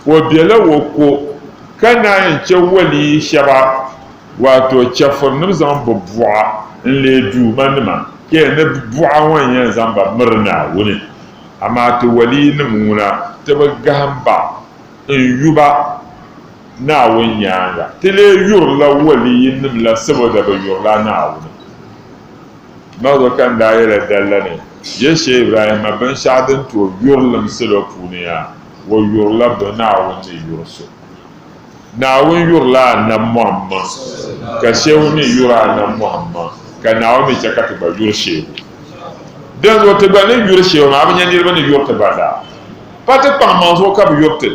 ko bela woko kana yin ce wali shaba wato chafon zan babbuwa in le du manma ke na babbuwa wan yanzan ba marna won amma to wali ni muna ta ba gamba in yuba na wanyanga tile yurla wali yin la saboda ba yurla na wuni mazo kan da yare dalla ne yeshe ibrahim ban shadin to yurla misalo puniya wa yurla ba na wuni yurso na wuni yurla na muhammad ka shehu ni yura na muhammad ka na wuni chakati ba yurshe dan zo ta ba ne yurshe ma abin yan dirba ne yurta ba da fata pa manzo ka bi yurta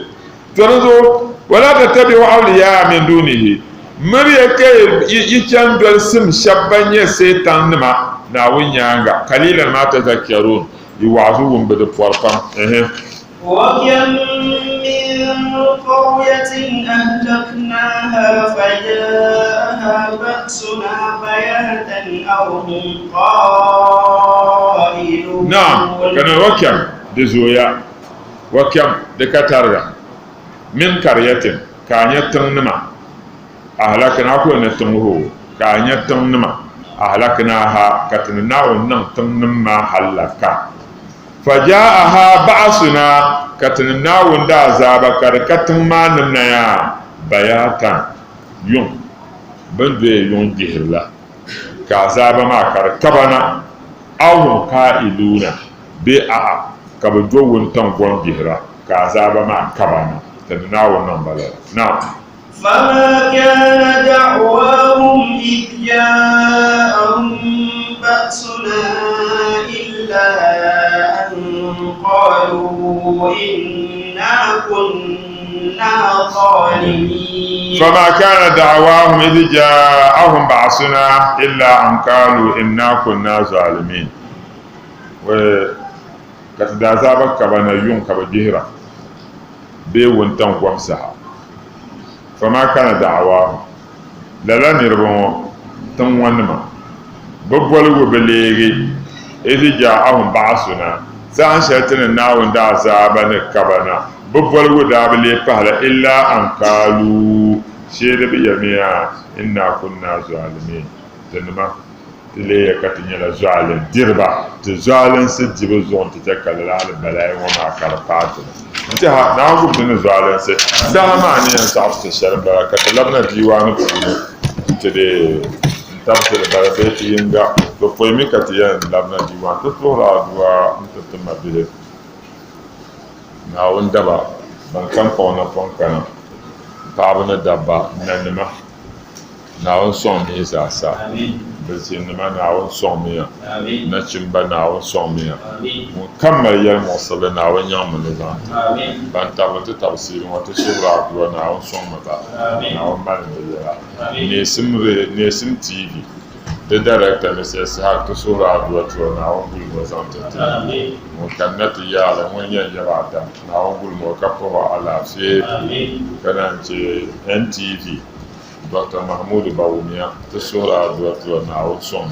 to zo wala tattabi'u awliya min dunihi muriya ke yichan dol sim shabbanye setan nima na wunyanga kalilan ma tazakkarun yiwazu wumbe de porpam وكم من قرية أهلكناها فجاءها بأسنا بياتا أو هم قائلون نعم كان وكم دزويا وكم دكتارغا من قرية كانت تنما أهلكنا كو نتمه كانت تنما أهلكناها كتننا ونن تنما هلكا فجاءها بعثنا كتننا وندا عذاب كركتما نمنيا بياتا يوم بندوي يوم جهلا كعذاب ما كركبنا أو قائلون بأ كبجو ونتم قوم جهلا كعذاب ما كبنا تننا ونمبلا نعم فما كان دعواهم إذ جاءهم بأسنا إلا أن قالوا إنا كنا ظالمين فما كان دعواهم إذ جاءهم بأسنا إلا أن قالوا إنا كنا ظالمين وكتدازابك كبنا يوم كبجهرة بيونتم ومسها فما كان دعواهم للا نربو تنوانما ببولو بليغي إذ جاءهم بعثنا سان شاتنا ناون دا عذابنا كبنا ببولو دابلي فهلا إلا أن قالوا شيد بيميا إنا كنا ظالمين تنما تلي كتنيا لزعل ديربا تزعل سجب زون تتكل العالم بلاي وما كرفاتنا انتهى نعقب من زعل سي سامعني أن تعرف الشرم بركة لبنا ديوان بقولي تدي تمثل بربيت ينجا تقومي كتيان لبنا ديوان تطورا دوا انتتما بيه ناون دبا من كم قونا فنكنا تعبنا دبا ننما ناون صومي إساسا بسينما ناون صومي نشمبا ناون صومي مكمل يالموصل ناون يامن لذان بانتابن تتبسير وتشبرا دوا ناون صومي ناون مالن بيلا نيسم تيفي the director Mrs. Hak to Sura Duatro now will was Amen. Mukanat Yala when Yavata now will more couple Allah say Kananchi NTV Dr. Mahmoud Bawumia to Sura Duatro now song.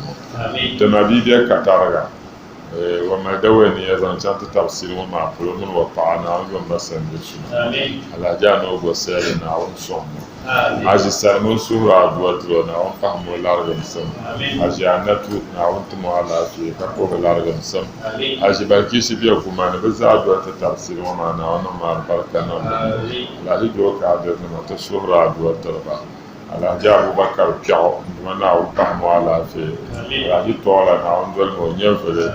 The Mabibia Kataraga. وما دواني أيضا كانت تفسير وما فلون وقعنا وما سندش. على جانب وسائلنا ونصوم. عاجي سلمون سورة دواتنا ونفهم الأرض مسلم. عاجي عنتو نعونتم على في كقول الأرض مسلم. عاجي بالكيس بيوكم أنا بزاد دوات تفسير وما نعونا ما بركنا. على جوك عادتنا ما تسورة دواتنا. على جاب بكر بيعو وانا وفهم على في على طول انا عندنا ونيفل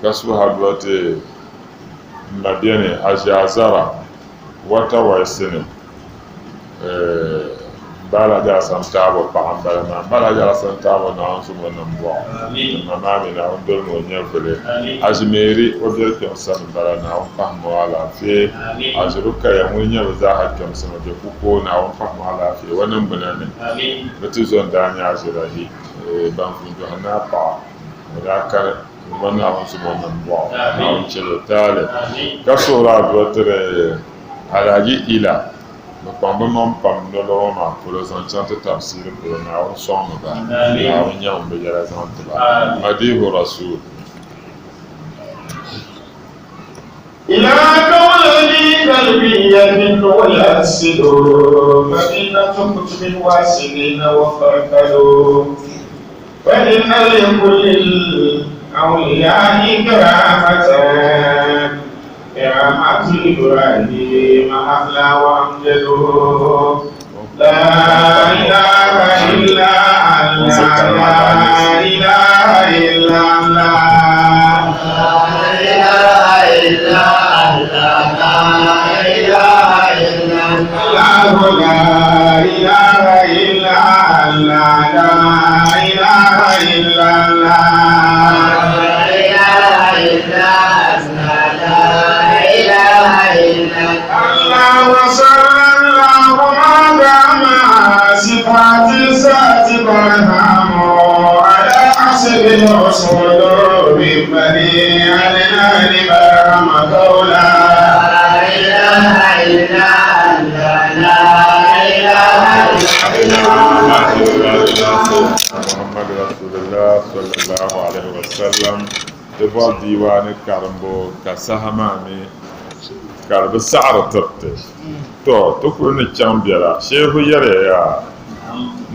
كسبها دواتي مدينه اجازرا وتا وسنه bala ja santabo pa ambala na bala ja santabo na ansu mo na mbo mama mi na ndol mo nyefele azmeri odel ko san bala na on pa mo ala fi azruka ya mo nyabe za ha kam sama de ko na on pa mo ala fi wannan bunane mutu zon da nya azrahi ban fu do na pa da kar wannan on su mo na mbo na on chelo tale ka sura do tere alaji ila Pamba mam pam no lo ma pour les enchanter tafsir pour na on somme ba na on nyam be jara zant ba adihu rasul ila qawli qalbiyyah wal asidu fa inna tukmin wasilin wa farqadu fa inna li kulli awliya'i karamatan كرامة إبراهيم أحلى وأمجد لا إله إلا الله لا إله إلا الله لا إله إلا الله لا إله إلا الله لا إله إلا الله لا إله إلا الله لا إله إلا الله وصلى الله على صفات ذات برهام على حسب الرسول ببني علينا لبرهام قولا لا إله إلا الله لا إله إلا الله محمد رسول الله صلى الله عليه وسلم دبا ديوان كارمبو كسهماني karbi saɣari tirti to kuli ni chaŋ biɛla sheehu yɛrɛ yaa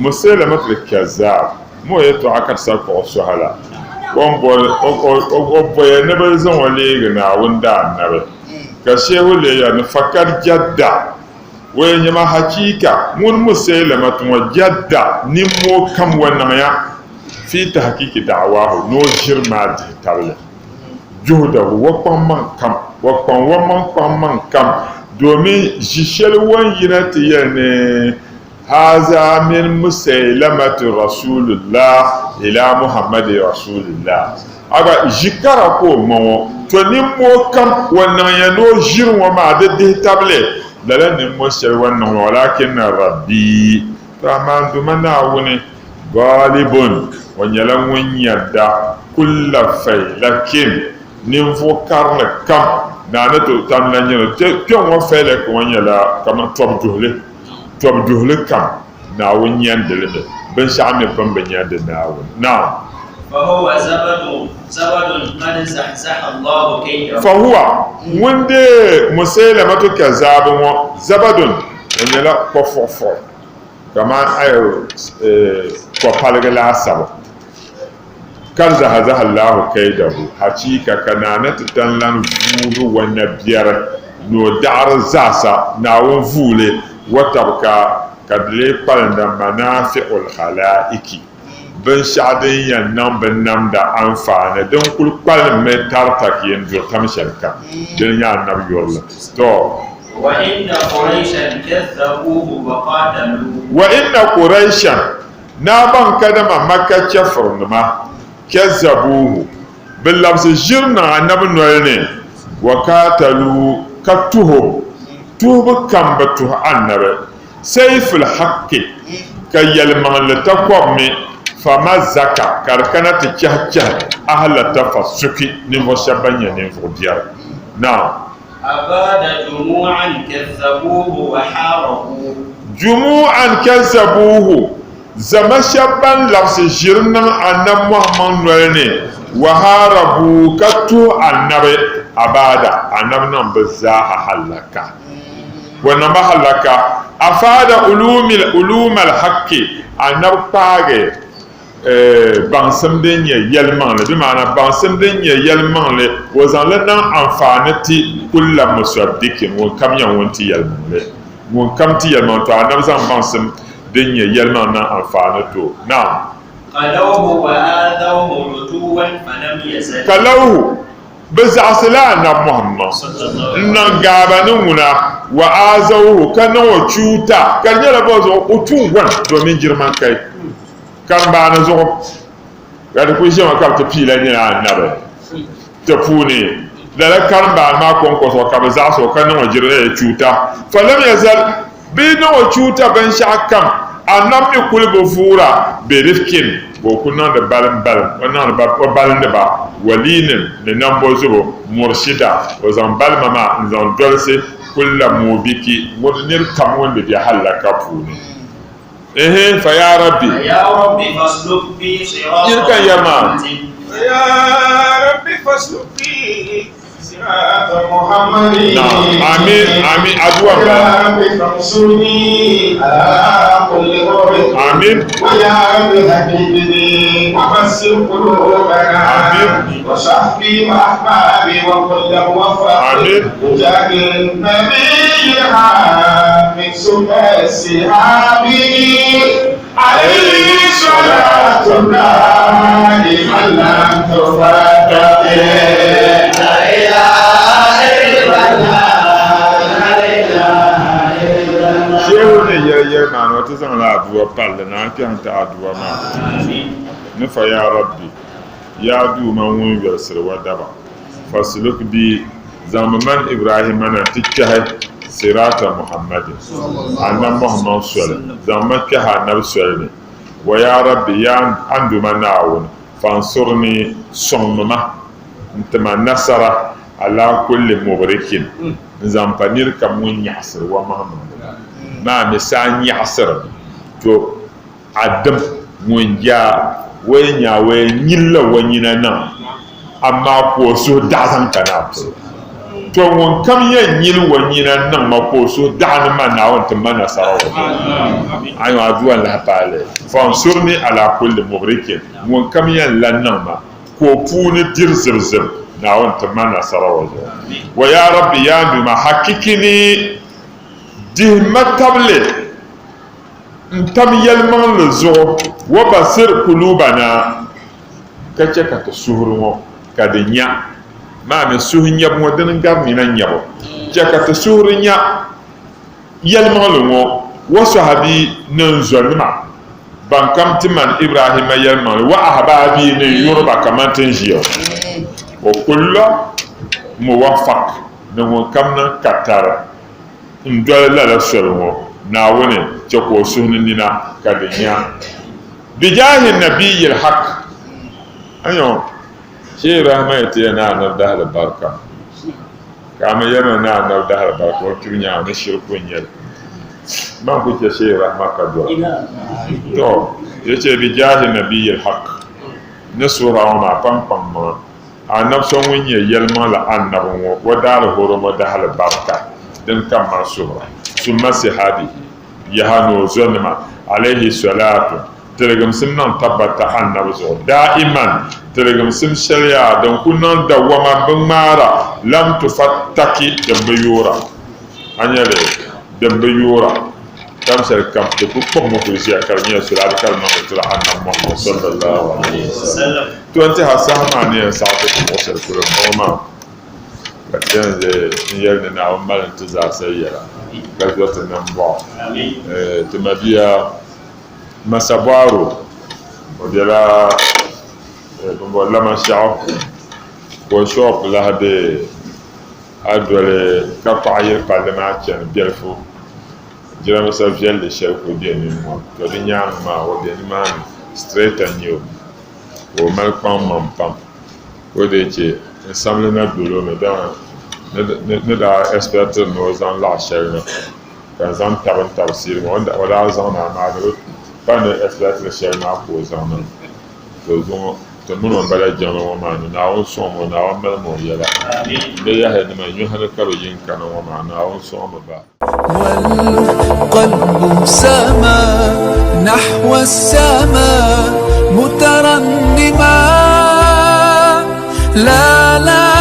musailamatul kazzab mo ye to aka sa kuɣu sɔhala o bɔya ni bi zaŋ o leegi Naawuni daanabi ka sheehu leeya ni fakad jadda o ye nyɛma hakika ŋun musailamatu ŋɔ jadda nimmoo kam wa niŋya fi tahqiqi da'wahu ni o ʒiri maa dihi tabili juhdahu wa kpaŋ man kam wakpan waman kpamman kam domin jishel wan yina ti yani haza min musailamati rasulullah ila muhammadi rasulullah aga jikara ko mawo to nimmo kam wannan yano jirin wa ma da table dala nimmo shel wannan walakin rabbi rahman dumana woni galibun wanyalan won yadda kullu failakin nimfo karne kam naana to tam la nyɛ te wa fɛlɛ ko nyɛ la kama tɔb duhli kam Naawuni nyɛndili mi binshɛɣu mi pun bi nyɛndi Naawuni naam فهو زبد قد زحزح الله كيده fahuwa wunde musailamatu kazzab ŋɔ zabadun o nyɛla kɔfɔfɔ kama ayo kɔpaligi laasabu kan zahazaha Allahu kaidahu hakika kanana tan lan vuuru wa nabiyara no da'ar zasa Naawuni vuule watabka kadle palanda manafi'ul khalaiqi binshɛɣu din yɛn niŋ bi namda anfaani din kuli kpalim mi tarita ki yɛn duri tam shɛli kam din nyɛ annabi yurili to وإن قريشا كذبوه وقاتلوه وإن قريشا نابن كدما مكة كفرنما كذبوه باللفظ جرنا النبي نولني وقاتلوا كتهم توب كم بتوه النبي سيف الحق ka yelmaŋli ta kɔbmi fama zaka ka di kana ti chɛhi ahla tafasuki ninvuɣu shɛba ban nyɛ ninvuɣu biɛri naam أباد جموعا كذبوه وحاربوه jumu'an kazzabuhu zama shɛba ban labisi ʒiri niŋ annabi Muhammad noli ni wa harabu ka tuhi annabi abada annabi niŋ bɛ zaaha halaka wannan ba halaka afada ulumal haqqi annabi kpaagi baŋsim din nyɛ yɛlimaŋli bi maana baŋsim din nyɛ yɛlimaŋli o zaŋli niŋ anfaani ti kulla musaddikin ŋun kam nyɛ ŋun ti yɛlimaŋli ŋun kam ti yɛlimaŋli to annabi zaŋ baŋsim din nyɛ yɛlimaŋli niŋ anfaani to naam قلوه وآذوه عتوا فلم يزل kalauhu bɛ zaɣisila annabi Muhammad n niŋ gaaba ni ŋuna wa azawuhu ka niŋ o chuuta ka di nyɛla bɔ zuɣu o tuu gɔn domin girman kai karimbaani zuɣu ka di ku ʒɛmi ka bi ti piila nyɛla annabi ti puuni lala karimbaani maa kɔnkɔsɔ ka bi zaɣisi ka niŋ o chuuta falam yazal bee niŋ o chuuta binshɛɣu kam annabi mi kuli bi vuura berifkin o ku niŋdi o balindi ba walinin ni nambo zuɣu murshida o zaŋ balima maa n zaŋ dolisi kulla mubiki ŋun niri kam ŋun bi halaka puuni fa ya rabbi يا رب فاسلك بي صراطا يركا يا مان. مستقيما. يا رب فاسلك بي صراط محمد amin addu'a ba يا رب فانصرني على كل غرب amin ويا رب هدني وفسر قلوبنا آمين. وصحبي واحبابي وكل موفق آمين. وجاهد النبي من سنة السحابي عليه صلاة الله من لم تفتق لا إله إلا الله لا إله إلا الله. shehu ne yɛrɛyɛrɛ maa wata zaŋ la addu'a palli na an kɛhan ta addu'a maa ni fa ya rabbi ya du man ŋun yɛrsiri wa daba fasiluk bi zaŋmi man ibrahima na ti kpɛhi sirata muhammadin annabi muhammad soli zaŋmi kpɛhi annabi soli ni wa ya rabbi ya an duma naawuni fansurni sɔŋmi ma n tima nasara ala kulli mubrikin n zaŋ pa niri kam ŋun nyaɣasiri wa muhammad maa mi saa nyaɣasiri to adim ŋun ja wai nya wai nyilla wa nyina nan amma ko so da zan kana to ŋun kam yɛn nyini wa nyina nan ma ko so da ni ma na wanta mana sarawa ayo aduwa la pale fansurni ala kulli mubrikin ŋun kam yɛn la nan ma ko puuni dir zirzir na wanta mana sarawa wa ya rabbi ya duma hakikini dihima tabli n tam yɛlimaŋli zuɣu wa basir kulubana ka chɛ ka ti suhuri ŋɔ ka di nya maa mi suhu nyɛbu ŋɔ dini gabi nina nyɛbu chɛ ka ti suhuri nya yɛlimaŋli ŋɔ wa sahabi nin zɔlima ban kam ti man ibrahima yɛlimaŋli wa ahbaabi ni yuriba kaman tin ʒiya o kullo muwafaq ni ŋun kam ni katara n dɔli lala soli ŋɔ naawuni chɛ ka o suhuni nina ka di nya bijahi nabiyil haq ayo shehi rahma ya tiya na anar dahal barka kama yana na anar dahal barka wa kirnya wani shirkun yal man kuke shehi rahma ka duwa to ya ce bijahi nabiyil haq na sura wa ma pampan ma annab son wunye yalma la annabin wa dahal horo ma dahal barka din kan ma sura summa sahabi ya hano zonima alaihi salatu tirgim sim nan tabbata annabi zo da'iman tirgim sim shari'a don kunnan dawama bin mara lam tufattaki dambe yora anyale dambe yora kam sel kam de ku ko mo ko siya karnya sura kalma ko tira annabi muhammad sallallahu alaihi wasallam to ante hasama ne sa ko sel ko ma كان يلنا نعم مال انتزاع سيئة قلت النمبع تمديا مسابارو وديلا لما شعب وشوب لهذا أدولي كفاية بالماتشن بيرفو jiranbiisa viɛlli shɛli ku be niŋɔ to di nyaanga maa o be nimaani straight n nyɛ o mali kpaŋ man pam o de che n samli na dolo ni daa expectiri ni o zaŋ laɣa shɛli na ka n zaŋ tabi siri ma o daa zaŋ na maa di pa ni expectiri shɛli maa ka o zaŋ na to mini o bala jɛŋli ŋɔ maa ni Naawuni sɔŋ mo Naawuni mali mo yɛla di yahi nima nyɔhini ka bi yin kana ŋɔ maa Naawuni sɔŋ mi ba والقلب سما نحو السماء مترنما لا